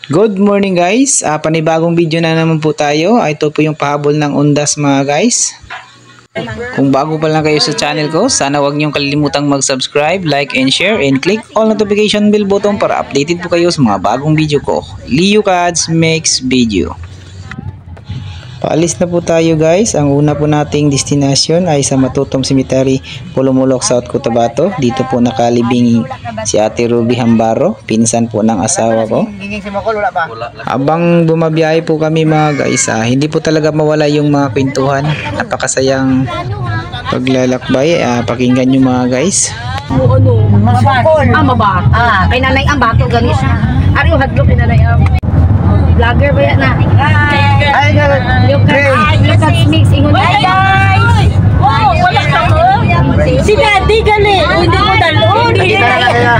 Good morning guys, panibagong video na naman po tayo. Ito po yung pahabol ng undas mga guys. Kung bago pa lang kayo sa channel ko, sana wag niyong kalilimutang mag-subscribe, like and share, and click all notification bell button para updated po kayo sa mga bagong video ko. Leo Cads makes video. Paalis na po tayo guys. Ang una po nating destination ay sa Matutong Cemetery, Pulumulok, South Cotabato. Dito po nakalibing si Ate Ruby Hambaro, pinsan po ng asawa ko. Habang bumabiyahe po kami mga guys, hindi po talaga mawala yung mga kwentuhan. Napakasayang paglalakbay. Pakinggan nyo mga guys. Kay nanay ang bato ganis. Ari yung hadlok kay nanay ang vlogger ba yan na? Hi guys! Mix ingon. Hi guys! Wow! Wala ka mo? Si Daddy gali! Hindi mo dalo! Hindi na!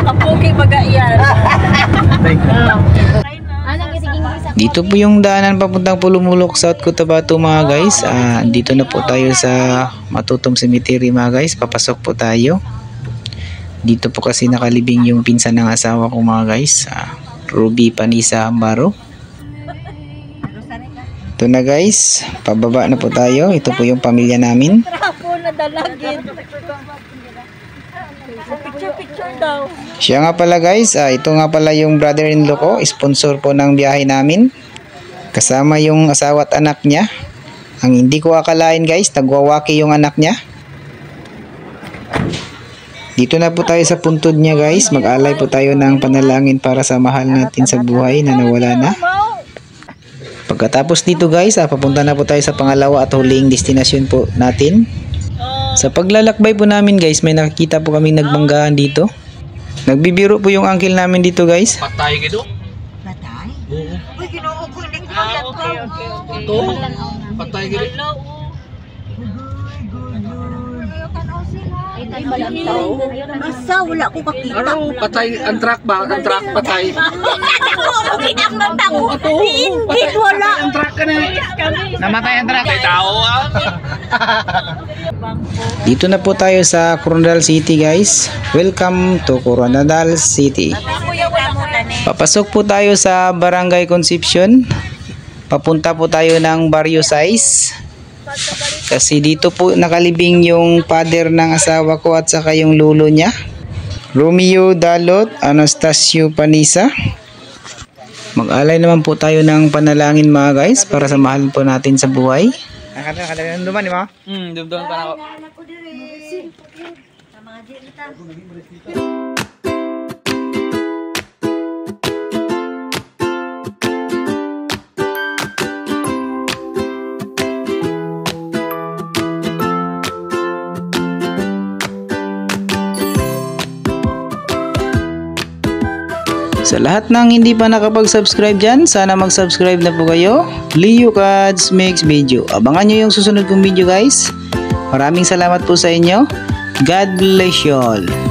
Kapuking mag-aiyan! Dito po yung daanan papuntang Pulumulok, South Cotabato mga guys. Dito na po tayo sa Matutong Cemetery mga guys. Papasok po tayo. Dito po kasi nakalibing yung pinsan ng asawa ko mga guys. Ruby Panisa Hambaro. Ito na guys, pababa na po tayo. Ito po yung pamilya namin. Siya nga pala guys, ito nga pala yung brother-in-law ko, sponsor po ng biyahe namin. Kasama yung asawa at anak niya. Ang hindi ko akalain guys, nagwawaki yung anak niya. Dito na po tayo sa puntod niya guys. Mag-alay po tayo ng panalangin para sa mahal natin sa buhay na nawala na. Pagkatapos dito guys, papunta na po tayo sa pangalawa at huling destinasyon po natin. Sa paglalakbay po namin guys, may nakikita po kaming nagbanggaan dito. Nagbibiro po yung uncle namin dito guys. Patay gitu? Patay? Oo. Uy, ginoo ko hindi ko okay. Ito? Patay gitu? Asa, wala ko kakita. Ano? Patay? Ang truck ba? Ang truck patay? Hindi, wala. Ang truck ka na. Namatay ang truck. May tao Dito na po tayo sa Coronadal City guys. Welcome to Coronadal City. Papasok po tayo sa Barangay Concepcion. Papunta po tayo ng Barrio Size. Kasi dito po nakalibing yung father ng asawa ko at saka yung lolo niya. Romeo Dalot, Anastasio Panisa. Mag-alay naman po tayo ng panalangin mga guys para sa mahal po natin sa buhay. Duman di ba? Duman pa ako. Sa lahat ng hindi pa nakapag-subscribe dyan, sana mag-subscribe na po kayo. Leo Cads makes video. Abangan nyo yung susunod kong video guys. Maraming salamat po sa inyo. God bless you all.